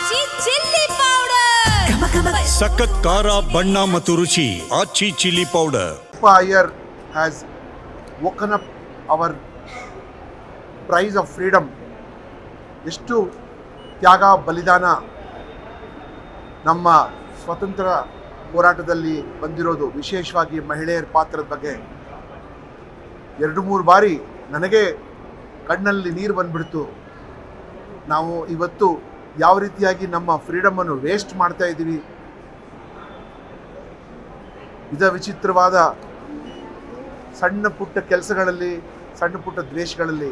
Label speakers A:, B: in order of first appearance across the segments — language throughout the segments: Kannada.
A: ಆಚಿ ಚಿಲ್ಲಿ ಪೌಡರ್
B: ಸಖತ್ ಖಾರ ಬಣ್ಣ ಮತ್ತು ರುಚಿ Aachi chilli powder.
C: Iyer has woken up our prize of freedom. ಎಷ್ಟು ತ್ಯಾಗ ಬಲಿದಾನ ನಮ್ಮ ಸ್ವತಂತ್ರ ಹೋರಾಟದಲ್ಲಿ ಬಂದಿರೋದು, ವಿಶೇಷವಾಗಿ ಮಹಿಳೆಯರ ಪಾತ್ರದ ಬಗ್ಗೆ 2-3 ಬಾರಿ ನನಗೆ ಕಣ್ಣಲ್ಲಿ ನೀರು ಬಂದ್ಬಿಡ್ತು. ನಾವು ಇವತ್ತು ಯಾವ ರೀತಿಯಾಗಿ ನಮ್ಮ ಫ್ರೀಡಮನ್ನು ವೇಸ್ಟ್ ಮಾಡ್ತಾ ಇದ್ದೀವಿ. ವಿಚಿತ್ರವಾದ ಸಣ್ಣ ಪುಟ್ಟ ಕೆಲಸಗಳಲ್ಲಿ, ಸಣ್ಣ ಪುಟ್ಟ ದ್ವೇಷಗಳಲ್ಲಿ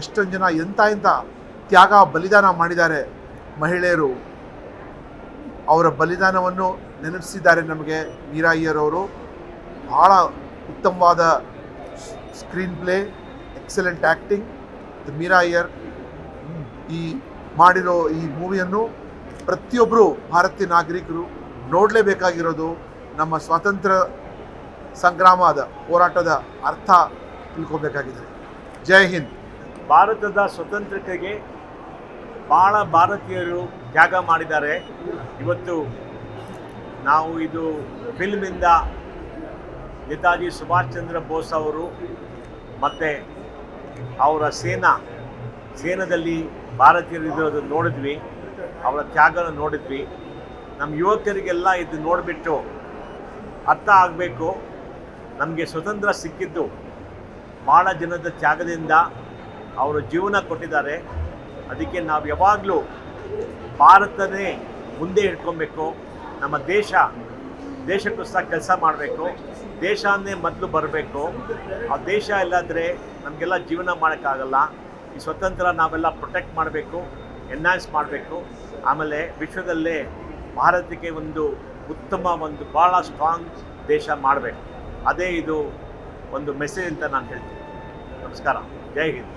C: ಎಷ್ಟೊಂದು ಜನ ಎಂಥ ತ್ಯಾಗ ಬಲಿದಾನ ಮಾಡಿದ್ದಾರೆ ಮಹಿಳೆಯರು. ಅವರ ಬಲಿದಾನವನ್ನು ನೆನಪಿಸಿದ್ದಾರೆ ನಮಗೆ ಮೀರಾ ಅಯ್ಯರ್ ಅವರು. ಭಾಳ ಉತ್ತಮವಾದ screenplay, excellent acting. Meera Iyer ಈ ಮಾಡಿರೋ ಈ ಮೂವಿಯನ್ನು ಪ್ರತಿಯೊಬ್ಬರು ಭಾರತೀಯ ನಾಗರಿಕರು ನೋಡಲೇಬೇಕಾಗಿರೋದು. ನಮ್ಮ ಸ್ವಾತಂತ್ರ್ಯ ಸಂಗ್ರಾಮದ ಹೋರಾಟದ ಅರ್ಥ ತಿಳ್ಕೊಬೇಕಾಗಿದೆ. ಜೈ ಹಿಂದ್.
D: ಭಾರತದ ಸ್ವತಂತ್ರತೆಗೆ ಭಾಳ ಭಾರತೀಯರು ತ್ಯಾಗ ಮಾಡಿದ್ದಾರೆ. ಇವತ್ತು ನಾವು ಇದು ಫಿಲ್ಮಿಂದ ನೇತಾಜಿ ಸುಭಾಷ್ ಚಂದ್ರ ಬೋಸ್ ಅವರು ಮತ್ತು ಅವರ ಸೇನಾದಲ್ಲಿ ಭಾರತೀಯರು ಇರೋದು ನೋಡಿದ್ವಿ, ಅವರ ತ್ಯಾಗನ ನೋಡಿದ್ವಿ. ನಮ್ಮ ಯುವಕರಿಗೆಲ್ಲ ಇದು ನೋಡಿಬಿಟ್ಟು ಅರ್ಥ ಆಗಬೇಕು, ನಮಗೆ ಸ್ವತಂತ್ರ ಸಿಕ್ಕಿದ್ದು ಭಾಳ ಜನದ ತ್ಯಾಗದಿಂದ. ಅವರು ಜೀವನ ಕೊಟ್ಟಿದ್ದಾರೆ. ಅದಕ್ಕೆ ನಾವು ಯಾವಾಗಲೂ ಭಾರತನೇ ಮುಂದೆ ಇಟ್ಕೊಬೇಕು. ನಮ್ಮ ದೇಶಕ್ಕೋಸ್ಕರ ಕೆಲಸ ಮಾಡಬೇಕು. ದೇಶನೇ ಮೊದಲು ಬರಬೇಕು. ಆ ದೇಶ ಇಲ್ಲಾಂದರೆ ನಮಗೆಲ್ಲ ಜೀವನ ಮಾಡೋಕ್ಕಾಗಲ್ಲ. ಈ ಸ್ವತಂತ್ರ ನಾವೆಲ್ಲ ಪ್ರೊಟೆಕ್ಟ್ ಮಾಡಬೇಕು, ಎನ್ಹಾನ್ಸ್ ಮಾಡಬೇಕು. ಆಮೇಲೆ ವಿಶ್ವದಲ್ಲೇ ಭಾರತಕ್ಕೆ ಒಂದು ಭಾಳ ಸ್ಟ್ರಾಂಗ್ ದೇಶ ಮಾಡಬೇಕು. ಅದೇ ಇದು ಒಂದು ಮೆಸೇಜ್ ಅಂತ ನಾನು ಹೇಳ್ತೀನಿ. ನಮಸ್ಕಾರ. ಜೈ ಹಿಂದ್.